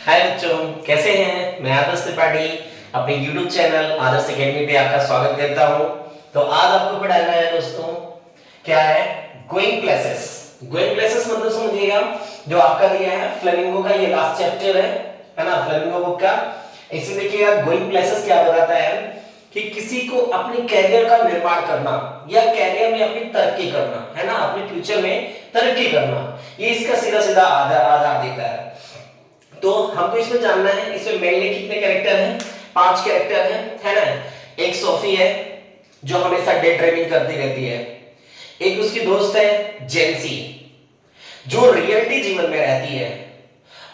हाय बच्चों, कैसे हैं? मैं आदर्श त्रिपाठी अपने YouTube चैनल आदर्श एकेडमी पे आपका स्वागत करता हूं। तो आज आपको पढ़ाना है दोस्तों, क्या है? Going places. गोइंग प्लेसेस मतलब समझिएगा, जो आपका दिया है फ्लेमिंगो का, ये लास्ट चैप्टर है ना, फ्लेमिंगो बुक का। इसमें देखिएगा गोइंग प्लेसेस क्या बताता है कि किसी को अपने कैरियर का निर्माण करना या कैरियर में अपनी तरक्की करना, है ना, अपने फ्यूचर में तरक्की करना, ये इसका सीधा सीधा आधार देता है। तो हमको इसमें जानना है, इसमें मेनली कितने कैरेक्टर हैं? 5 कैरेक्टर हैं, है ना। एक सोफी है जो हमेशा डे ड्रीमिंग करती रहती है। एक उसकी दोस्त है जेंसी जो रियलिटी जीवन में रहती है।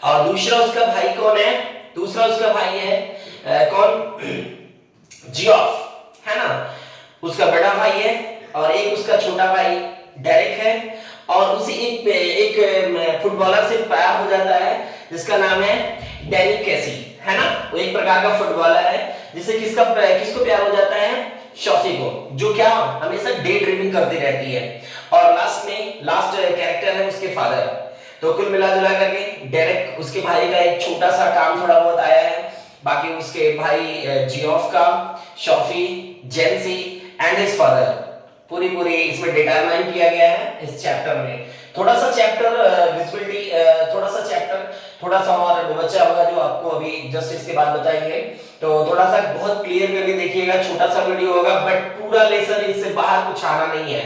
और दूसरा उसका भाई कौन है? दूसरा उसका भाई है कौन? जियोफ, है ना, उसका बड़ा भाई है। और एक उसका छोटा भाई डेरिक है। और उसी एक फुटबॉलर से प्यार हो जाता है जिसका नाम है डैनी कैसी, है ना। वो एक प्रकार का फुटबॉलर है जिसे किसको प्यार हो जाता है? शॉफी को, जो क्या हमेशा डे ड्रीमिंग करती रहती है। और लास्ट कैरेक्टर है उसके फादर। तो कुल मिला जुला करके डेरिक उसके भाई का एक छोटा सा काम थोड़ा बहुत आया है, बाकी उसके भाई जियोफ का, शॉफी, जेंसी एंड हिज फादर पूरी इसमें डिटरमाइन किया गया है इस चैप्टर में। थोड़ा सा चैप्टर विजिबिलिटी, थोड़ा सा और बचा होगा जो आपको अभी जस्ट इसके बाद बताएंगे। तो थोड़ा सा बहुत क्लियर करके देखिएगा, छोटा सा वीडियो होगा बट पूरा लेसन इससे बाहर कुछ आना नहीं है,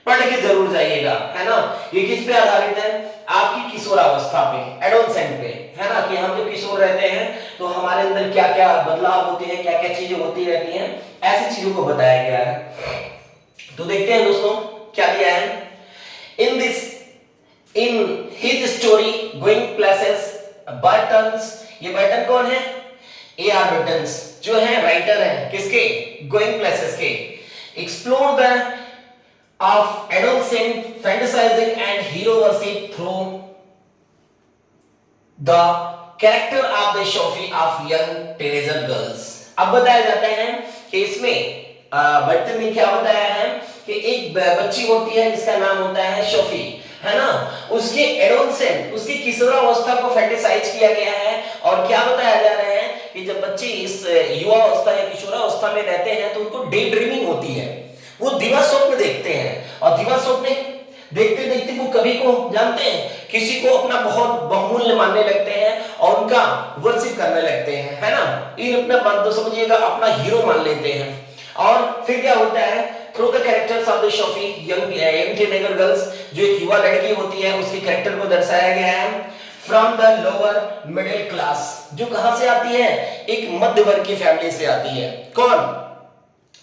पढ़ के जरूर जाइएगा, है ना। ये किस पे आधारित है? आपकी किशोरावस्था पे, एडोलसेंट पे, है ना, कि हम जब किशोर रहते हैं तो हमारे अंदर क्या क्या बदलाव होते हैं, क्या क्या चीजें होती रहती हैं, ऐसी चीजों को बताया गया है। तो देखते हैं दोस्तों क्या दिया है in his story going places. Bartons, ये बर्टन कौन है? A.R. बर्टन्स, जो है राइटर है किसके? गोइंग प्लेसेस के। Explore the of adolescent fantasising and hero worship through the character of the Sophie of young teenager girls. अब बताया जाता है कि इसमें बर्टन ने क्या बताया है कि एक बच्ची होती है जिसका नाम होता है शॉफी, है ना। उसके एडोलसेंट, उसकी किशोरावस्था को फैंटेसाइज किया गया है। और क्या बताया जा रहा है कि जब बच्चे इस युवा अवस्था या किशोरावस्था में रहते हैं तो उनको डे ड्रीमिंग होती है, वो दिवा स्वप्न देखते हैं। और दिवा स्वप्न देखते देखते वो कभी को जानते हैं किसी को अपना बहुत बहुमूल्य मानने लगते हैं और उनका वर्शिप करने लगते हैं, है ना। इन अपना बात तो समझिएगा, अपना हीरो मान लेते हैं। और फिर क्या होता है? Through the characters of the Sophie young teenager girls, जो एक युवा लड़की होती है उसके कैरेक्टर को दर्शाया गया है from the lower middle class, जो कहां से आती है? एक मध्य वर्ग की फैमिली से आती है। कौन?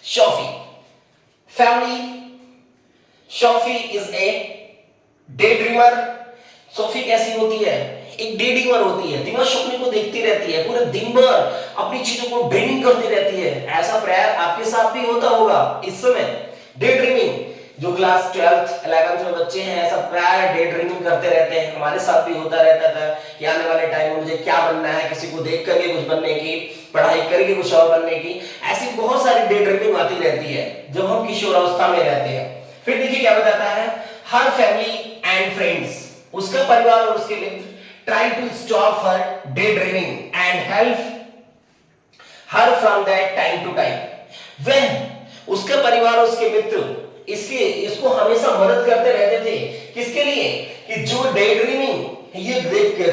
Sophie family. Sophie is a daydreamer. Sophie कैसी होती है? एक डे ड्रीमर होती है, दिवा स्वप्न को देखती रहती है, पूरे दिन भर अपनी चीजों को ड्रीमिंग करती रहती है। ऐसा प्रयास आपके साथ भी होता होगा इस समय, डे ड्रीमिंग। जो क्लास 12th 11th में बच्चे हैं, ऐसा प्राय डे ड्रीमिंग करते रहते हैं। हमारे साथ भी होता रहता था कि आने वाले टाइम में मुझे क्या बनना है, किसी को देख करके कुछ बनने की, पढ़ाई करके कुछ और बनने की, ऐसी बहुत सारी डे ड्रीमिंग आती रहती है जब हम किशोरावस्था में रहते हैं। फिर देखिए क्या बताता है, हर फैमिली एंड फ्रेंड्स, उसका परिवार और उसके मित्र try to stop her daydreaming and help her from that time to time when उसका परिवार और उसके मित्र इसको हमेशा मदद करते रहते थे। किसके लिए? कि जो डे ड्रीमिंग ये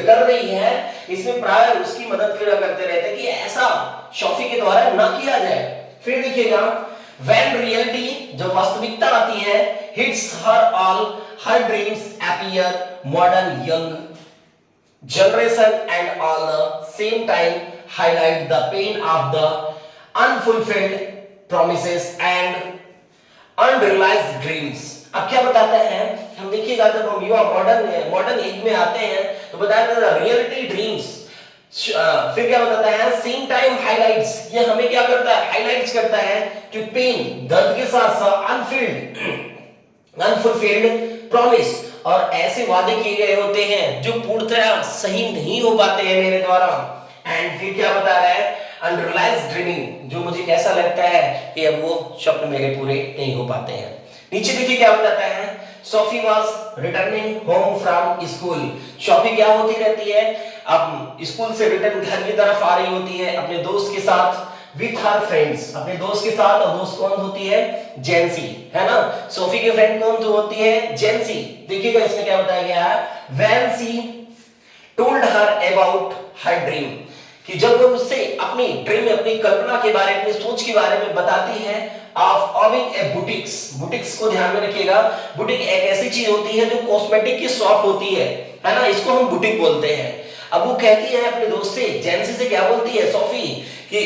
कर रही है, इसमें प्राय उसकी मदद करते रहते कि ऐसा शॉफी के द्वारा ना किया जाए। फिर देखिएगा when reality, जब वास्तविकता आती है, hits her all her dreams appear modern young generation and all the same time highlight the pain of the unfulfilled promises and unrealized dreams। अब क्या बताता है? हम देखिएगा जब हम युवा मॉडर्न एज में आते हैं तो बताया था रियलिटी ड्रीम्स। फिर क्या बताता है? सेम टाइम हाइलाइट्स, ये हमें क्या करता है? हाइलाइट्स करता है कि पेन, दर्द के साथ साथ अनफुलफिल्ड प्रॉमिस, और ऐसे वादे किए गए होते हैं जो पूर्णतः सही नहीं हो पाते हैं मेरे द्वारा। एंड फिर क्या बता रहा है? अनरियलाइज्ड ड्रीमिंग, जो मुझे कैसा लगता है कि अब वो स्वप्न मेरे पूरे नहीं हो पाते हैं। नीचे देखिए क्या बताता है, Sophie was returning home from school. Sophie क्या होती रहती है, अब स्कूल से रिटर्न घर की तरफ आ रही होती है अपने दोस्त के साथ, विथ हर फ्रेंड्स, अपने दोस्त के साथ। और दोस्त कौन होती है, जेंसी, है ना। सोफी की फ्रेंड कौन तो होती है, जेंसी। देखिएगा इसमें क्या बताया गया है, when C told her about her dream, कि जब वो उससे अपनी ड्रीम, अपनी कल्पना के बारे में, अपनी सोच के बारे में बताती है, of owing A boutiques. Boutiques को ध्यान में रखिएगा, बुटीक एक ऐसी चीज होती है जो कॉस्मेटिक की शॉप होती है ना, इसको हम बुटीक बोलते हैं। अब वो कहती है अपने दोस्त से, जेंसी से क्या बोलती है सोफी, कि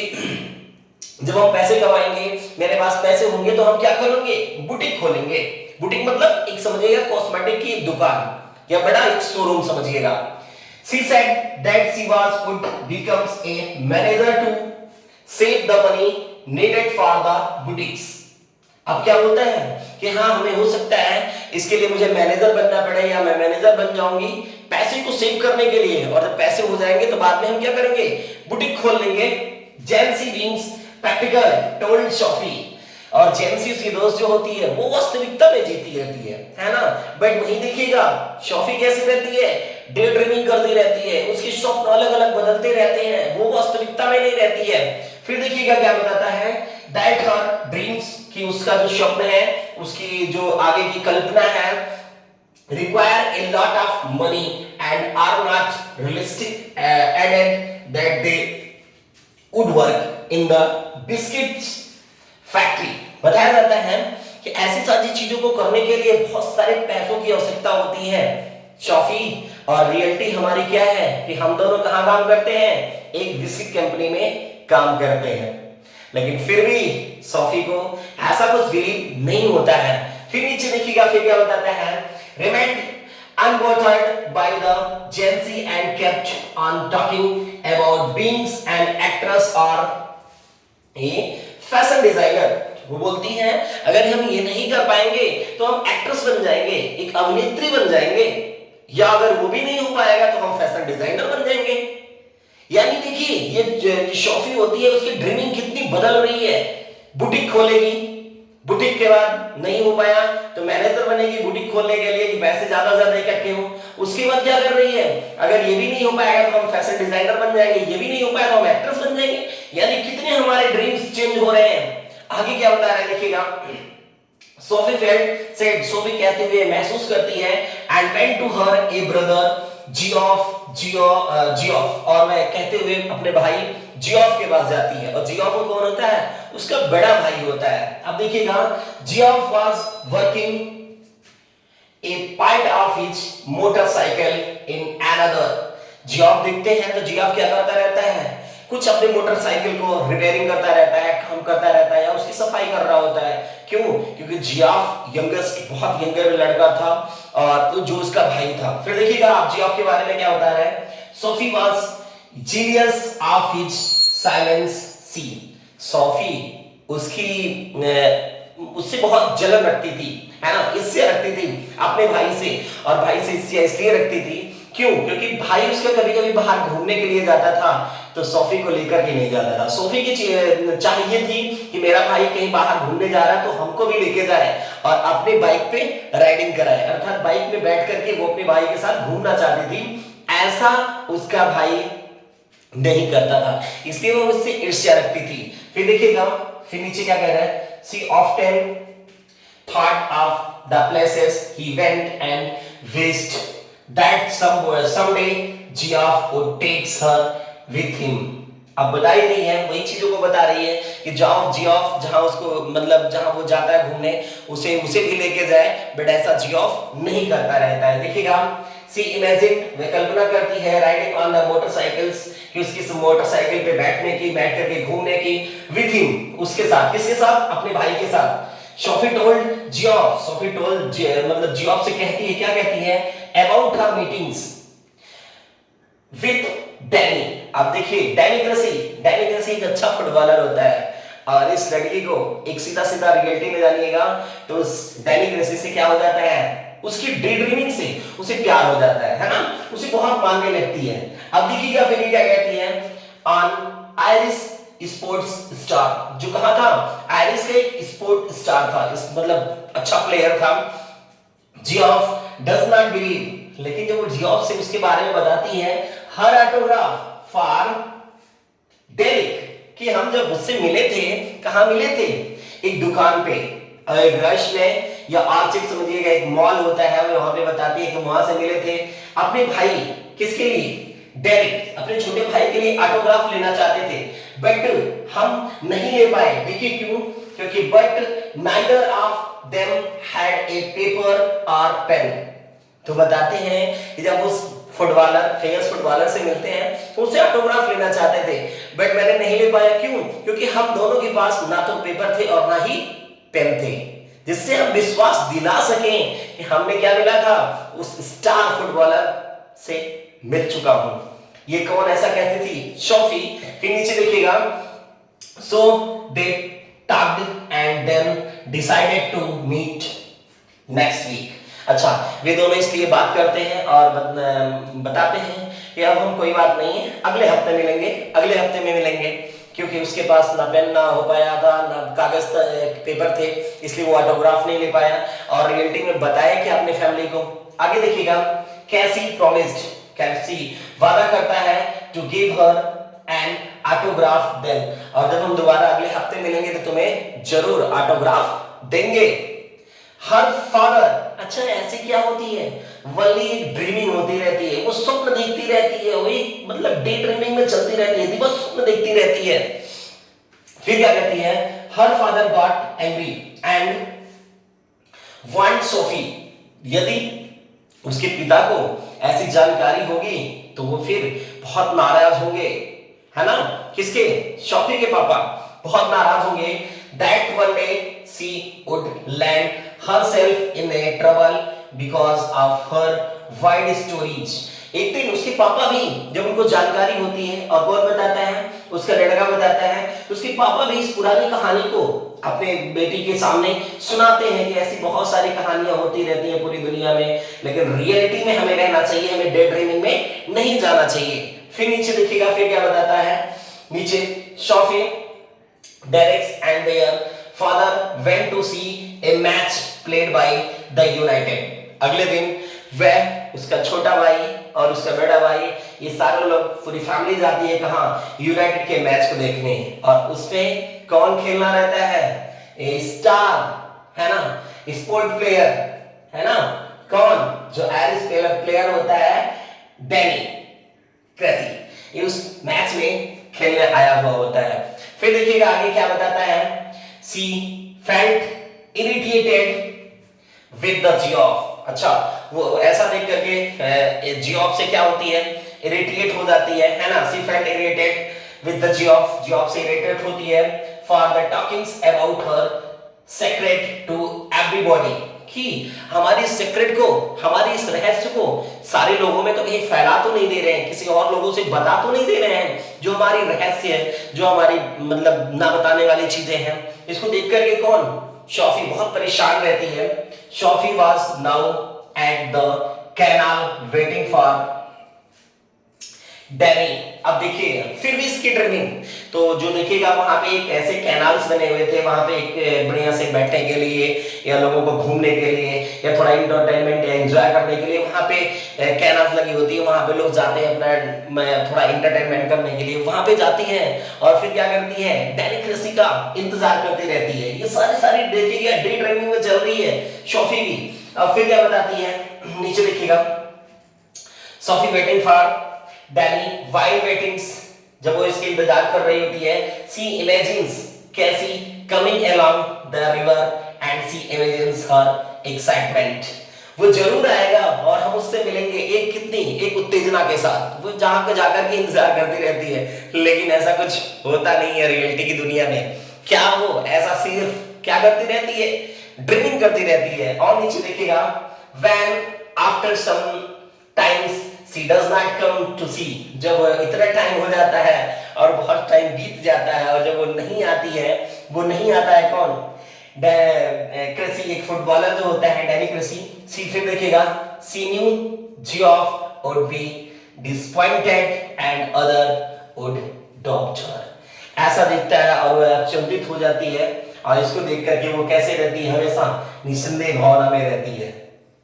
जब हम पैसे कमाएंगे, मेरे पास पैसे होंगे, तो हम क्या खोलेंगे, बुटीक खोलेंगे। बुटीक मतलब एक समझिएगा कॉस्मेटिक की दुकान या बड़ा एक शोरूम समझिएगा। She said that she would becomes a manager to save the money needed for the boutiques. अब क्या होता है कि हाँ, हमें हो सकता है इसके लिए मुझे मैनेजर बनना पड़े, या मैं मैनेजर बन जाऊंगी पैसे को सेव करने के लिए, और जब पैसे हो जाएंगे तो बाद में हम क्या करेंगे, बुटीक खोल लेंगे। जेंसी बीइंग प्रैक्टिकल टोल्ड सोफी, और जेंसी उसकी दोस्त जो होती है वो वास्तविकता में जीती रहती है ना। बट वहीं देखिएगा सोफी कैसी रहती है, डे ड्रीमिंग करती रहती है, उसके स्वप्न अलग अलग बदलते रहते हैं, वो वास्तविकता में नहीं रहती है। फिर देखिएगा क्या बताता है, दैट हर ड्रीम्स, कि उसका जो स्वप्न है, उसकी जो आगे की कल्पना है, require a lot of money and are not realistic, added that they would work in the biscuits factory। बताया जाता है कि ऐसी सारी चीजों को करने के लिए बहुत सारे पैसों की आवश्यकता होती है। सोफी और रियलिटी हमारी क्या है कि हम दोनों कहां काम करते हैं, एक बिस्किट कंपनी में काम करते हैं। लेकिन फिर भी सोफी को ऐसा कुछ बिलीव नहीं होता है। फिर नीचे देखिएगा, फिर क्या बताता है, remained unbothered by the Jency and kept on talking about being an actress or a fashion designer। वो बोलती हैं अगर हम ये नहीं कर पाएंगे तो हम एक्ट्रेस बन जाएंगे, एक अभिनेत्री बन जाएंगे, या अगर वो भी नहीं हो पाएगा तो हम फैशन डिजाइनर बन जाएंगे। यानी देखिए ये जो सोफी होती है उसकी ड्रीमिंग कितनी बदल रही है। बुटीक खोलेगी, बुटीक के बाद नहीं हो पाया तो मैनेजर बनेगी बुटीक खोलने के लिए कि पैसे ज्यादा इकट्ठे हो। उसके बाद क्या कर रही है, अगर ये भी नहीं हो पाएगा तो हम फैशन डिजाइनर बन जाएंगे, ये भी नहीं हो पाया तो हम एक्ट्रेस बन जाएंगे। यानी कितने हमारे ड्रीम्स चेंज हो रहे हैं। आगे क्या बता रहा है देखिएगा, सोफी फेल्ट सेड, सोफी कहते हुए महसूस करती है, and went to her a brother Geoff, और मैं कहते हुए अपने भाई जियोफ के पास जाती है। और जियोफ कौन होता है, उसका बड़ा भाई होता है। अब देखिएगा, Geoff was working A part of his motorcycle in another. Geoff देखते हैं तो जियोफ क्या करता रहता है, कुछ अपने मोटरसाइकिल को रिपेयरिंग करता रहता है, काम करता रहता है, या उसकी सफाई कर रहा होता है। क्यों, क्योंकि जियोफ यंगेस्ट, बहुत यंगर लड़का था, और तो जो उसका भाई था। फिर देखिएगा आप जियोफ के बारे में क्या बता रहे हैं, Sophie was genius of his silence see. Sophie उससे बहुत जलन रखती थी, है ना, इससे रखती थी अपने भाई से, और भाई से इसलिए रखती थी क्यों, क्योंकि भाई उसका कभी-कभी बाहर घूमने के लिए जाता था तो सोफी को लेकर के नहीं जाता था। सोफी की चाहिए थी कि मेरा भाई कहीं बाहर घूमने जा रहा है तो हमको भी लेके जाए और अपने बाइक पे राइडिंग कराए, अर्थात बाइक पे बैठ करके वो अपने भाई के साथ घूमना चाहती थी। ऐसा उसका भाई नहीं करता था, इसलिए वो उससे ईर्ष्या रखती थी। फिर देखिएगा, फिर नीचे क्या कह रहा है, she often thought of the places he went and wished that someday Geoff would take her with him। अब बता ही रही है, वही चीजों को बता रही है कि जियोफ जहां उसको, मतलब जहां वो जाता है घूमने, उसे भी लेके जाए, बट ऐसा जियोफ नहीं करता रहता है। देखिएगा, सी इमेजिन, वे कल्पना करती है, राइडिंग ऑन द मोटरसाइकिल्स, कि उसकी मोटरसाइकिल पे बैठ करके घूमने की, विथ हिम, उसके साथ, किसके साथ, अपने भाई के साथ। सोफी टोल्ड जियोफ, मतलब जियोफ से कहती है, क्या कहती है, about her meetings with Danny. अब देखिए, डैनी ग्रेसी एक अच्छा फुटबॉलर होता है, और इस लड़की को एक सीधा रियलिटी में जानिएगा तो उस डैनी ग्रेसी से क्या हो जाता है, उसकी डे ड्रीमिंग से उसे प्यार हो जाता है ना, उसे बहुत मानने लगती है। अब देखिएगा फिर क्या कहती है, ऑन आयरिस स्पोर्ट्स स्टार, जो कहा था, आयरिस का एक स्पोर्ट स्टार था, मतलब अच्छा प्लेयर था, जियोफ डज नॉट बिलीव, लेकिन जब वो जियोफ से उसके बारे में बताती है, हर ऑटोग्राफ फॉर डेरिक, कि हम जब उससे मिले थे, कहां मिले थे, एक दुकान पे, एक रश में, या आर्चिड समझिएगा, एक मॉल होता है, वहां पे बताती है कि वहां से मिले थे अपने भाई, किसके लिए, डेरिक, अपने छोटे भाई के लिए ऑटोग्राफ लेना चाहते थे, बट हम नहीं ले पाए। देखिए क्यों, क्योंकि but neither of them had a paper और पेन। तो बताते हैं कि जब उस फुटबॉलर, फेमस फुटबॉलर से मिलते हैं तो उससे ऑटोग्राफ लेना चाहते थे, बट मैंने नहीं ले पाया। क्यों? क्योंकि हम दोनों के पास ना तो पेपर थे और ना ही पेन थे, जिससे हम विश्वास दिला सकें कि हमने क्या मिला था, उस स्टार फुटबॉलर से मिल चुका हूं। ये कौन ऐसा कहती थी? सोफी। फिर नीचे देखिएगा, so they talked and then decided to meet next week. अच्छा, वे दोनों इसलिए बात करते हैं और बताते हैं कि अब हम, कोई बात नहीं है, अगले हफ्ते मिलेंगे, अगले हफ्ते में मिलेंगे, क्योंकि उसके पास ना पेन ना हो पाया था, ना कागज पेपर थे, इसलिए वो ऑटोग्राफ नहीं ले पाया और रियलिटी में बताया कि अपने फैमिली को। आगे देखिएगा, कैसी प्रॉमिस्ड, कैसी वादा करता है to give her an autograph then, और जब हम दोबारा अगले हफ्ते मिलेंगे तो तुम्हें जरूर ऑटोग्राफ देंगे। हर फादर, अच्छा ऐसे क्या होती है, वली ड्रीमिंग होती रहती है, वो स्वप्न देखती रहती है, वही मतलब डे ड्रीमिंग में चलती रहती है, दिवस स्वप्न देखती रहती है। फिर क्या कहती है, her father got angry and want Sophie, यदि उसके पिता को ऐसी जानकारी होगी तो वो फिर बहुत नाराज होंगे, है ना, किसके, सोफी के पापा बहुत नाराज होंगे। That one day she would land herself in a trouble because of her wide stories। एक दिन उसके पापा भी, जब उनको जानकारी होती है और कौन बताता है, उसका लड़का बताता है, तो उसके पापा भी इस पुरानी कहानी को अपने बेटी के सामने सुनाते हैं कि ऐसी बहुत सारी कहानियां होती रहती हैं पूरी दुनिया में, लेकिन रियलिटी में हमें रहना चाहिए, हमें डे ड्रीमिंग में नहीं जाना चाहिए। फिर नीचे देखिएगा, फिर क्या बताता है, नीचे Sophie, Derek's and their father went to see a match played by the United. अगले दिन वह, उसका छोटा भाई और उसका बड़ा भाई, ये सारे लोग, पूरी फैमिली जाती है कहां, यूनाइटेड के मैच को देखने, और उसमें कौन खेलना रहता है, ए स्टार, है ना, स्पोर्ट प्लेयर, है ना, कौन, जो आयरिश प्लेयर होता है, डैनी क्रेसी, ये उस मैच में खेलने आया हुआ होता है। फिर देखिएगा आगे क्या बताता है, सी felt irritated with the Geoff. अच्छा, वो ऐसा देख करके जियोफ से क्या होती है, इरिटेट हो जाती है ना, she felt irritated with the Geoff, Geoff से इरिटेट होती है for the talkings about her secret to everybody, कि हमारी सीक्रेट को, हमारी इस रहस्य को सारे लोगों में तो कहीं फैला तो नहीं दे रहे हैं, किसी और लोगों से बता तो नहीं दे रहे हैं, जो हमारी रहस्य है, जो हमारी मतलब ना बताने वाली चीजें हैं। इसको देख करके कौन, सोफी बहुत परेशान रहती है। Sophie was now at the canal waiting for Danny. अब देखिए फिर भी इसकी ड्रीमिंग, तो जो देखिएगा वहां पे एक ऐसे कैनाल्स बने हुए थे, वहां पे एक बढ़िया से बैठने के लिए या लोगों को घूमने के लिए या थोड़ा एंटरटेनमेंट या एंजॉय करने के लिए वहां पे कैनाल्स लगी होती है, वहां पे लोग जाते हैं अपना थोड़ा एंटरटेनमेंट करने के लिए, वहां पे जाती हैं और फिर क्या करती है, डैनी क्रेसी का इंतजार करती रहती है। ये सारी देखिएगा डे ड्रीमिंग में चल रही है सोफी भी। अब फिर क्या बताती है, नीचे देखिएगा, Sophie waiting for Danny while waitings, जब वो इसके इंतजार कर रही होती है, सी इमेजिन्स कैसी coming along the river and she imagines her excitement, वो जरूर आएगा और हम उससे मिलेंगे, एक कितनी, एक उत्तेजना के साथ, वो जहां पे जाकर के इंतजार करती रहती है, लेकिन ऐसा कुछ होता नहीं है रियलिटी की दुनिया में। क्या वो ऐसा सिर्फ क्या करती रहती है, ड्रीमिंग करती रहती है। और नीचे देखिएगा, when after some times she does not come to see, जब इतना टाइम हो जाता है और बहुत टाइम बीत जाता है और जब वो नहीं आती है, वो नहीं आता है कौन, क्रेसी, एक फुटबॉलर जो होता है डैनी क्रेसी। सी फिर देखिएगा, she knew Geoff would be disappointed and other would doctor, ऐसा दिखता है और वो चिंतित हो जाती है और इसको देख करके वो कैसे रहती है, हमेशा निसंदेह भावना में रहती है,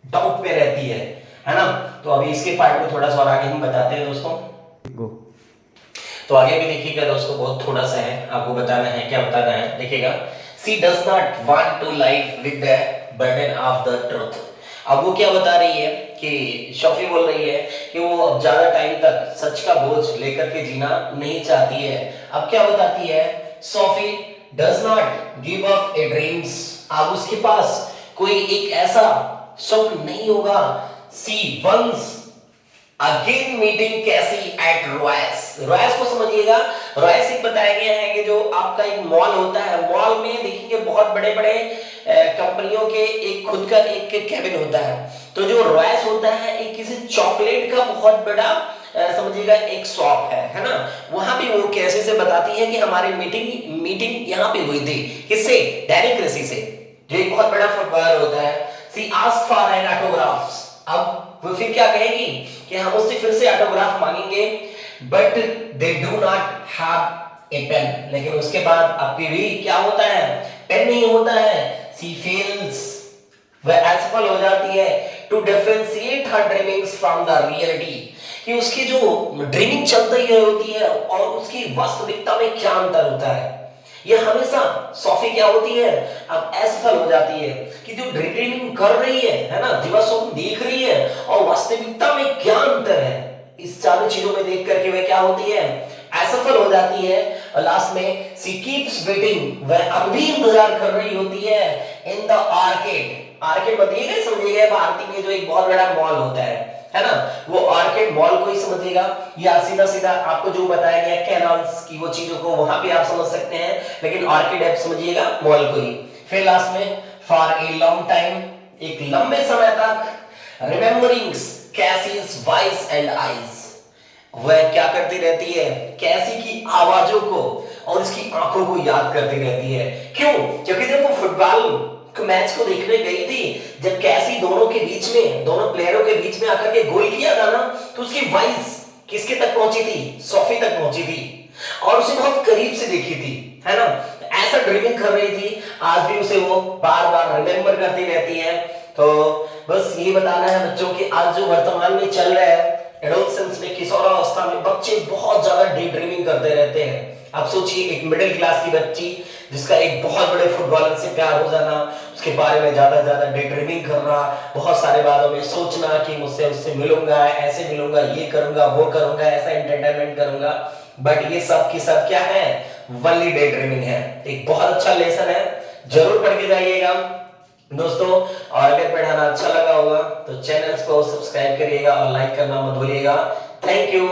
डाउट पे रहती है ना। तो अभी इसके पार्ट को थोड़ा सा और आगे हम बताते हैं दोस्तों। गो। तो आगे भी देखिएगा दोस्तों, बहुत थोड़ा सा है, आपको बताना है, क्या बताना है, देखिएगा। She does not want to live with the burden of the truth. अब वो क्या बता रही है कि शॉफी बोल रही है कि वो अब ज्यादा टाइम तक सच का बोझ लेकर के जीना नहीं चाहती है। अब क्या बताती है, Sophie does not give up A dreams. अब उसके पास कोई एक ऐसा स्वप्न नहीं होगा। सी वंस अगेन मीटिंग कैसी एट रॉयस। रॉयस को समझिएगा, रॉयस एक बताया गया है कि जो आपका एक मॉल होता है, मॉल में देखिए बहुत बड़े बड़े कंपनियों के एक खुद का एक कैबिन होता है। तो जो रॉयस होता है एक किसी चॉकलेट का बहुत बड़ा समझिएगा एक शॉप है ना। वहां पे वो कैसे से बताती है कि हमारी मीटिंग यहाँ पे हुई थी, किससे, डैनिक क्रेसी से, जो एक बहुत बड़ा फुटबॉलर होता है। सी आस्क्ड फॉर एन ऑटोग्राफ्स। अब वो फिर क्या कहेगी कि हम उससे फिर से ऑटोग्राफ मांगेंगे, but they do not have a pen. लेकिन उसके बाद आपकी भी क्या होता है, पेन नहीं होता है। सी फील्स, वह असफल हो जाती है to differentiate her dreamings from the reality, कि उसकी जो ड्रीमिंग चल रही होती है और उसकी वास्तविकता में क्या अंतर होता है। ये हमेशा सोफी क्या होती है, अब असफल हो जाती है कि जो ड्रीमिंग कर रही है ना, दिवसों देख रही है और वास्तविकता में क्या अंतर है, इस चारों चीजों में देख करके वह क्या होती है, असफल हो जाती है। और लास्ट में सी कीप्स वेटिंग, वह अब भी इंतजार कर रही होती है इन द आर्केड। आर्केड बताइएगा, समझिएगा भारतीय में जो एक बहुत बड़ा मॉल होता है ना, वो आर्केड मॉल को ही समझिएगा, या सीधा सीधा आपको जो बताया गया कैनाल्स की वो चीजों को वहां पे आप समझ सकते हैं, लेकिन आर्केड ऐप समझिएगा मॉल को ही। फिर लास्ट में फॉर ए लॉन्ग टाइम, एक लंबे समय तक, रिमेंबरिंग कैसीज वॉइस एंड आईज, वह क्या करती रहती है, कैसी की आवाजों को और उसकी आंखों को याद करती रहती है। क्यों? क्योंकि जब वो फुटबॉल मैच को देखने गई थी, जब कैसी दोनों के बीच में, दोनों प्लेयरों के बीच में आकर के गोल किया था ना, तो उसकी वॉइस किसके तक पहुंची थी, सोफी तक पहुंची थी और उसे बहुत करीब से देखी थी, है ना। ऐसा ड्रीमिंग कर रही थी, आज भी उसे वो बार बार रिमेंबर करती रहती है। तो बस ये बताना है बच्चों की आज जो वर्तमान में चल रहा है, एडोलसेंस में, किशोरावस्था में बच्चे बहुत ज्यादा डे ड्रीमिंग करते रहते हैं। आप सोचिए एक मिडिल क्लास की बच्ची जिसका एक बहुत बड़े फुटबॉलर से प्यार हो जाना, उसके बारे में ज्यादा ज्यादा डे ड्रीमिंग करना, बहुत सारे बातों में सोचना कि मुझसे उससे मिलूंगा, ऐसे मिलूंगा, ये करूंगा, वो करूंगा, ऐसा एंटरटेनमेंट करूंगा, बट ये सब की सब क्या है, वनली डे ड्रीमिंग है। एक बहुत अच्छा लेसन है, जरूर पढ़ के जाइएगा दोस्तों। और अगर पढ़ाना अच्छा लगा होगा तो चैनल को सब्सक्राइब करिएगा और लाइक करना मत भूलिएगा। Thank you.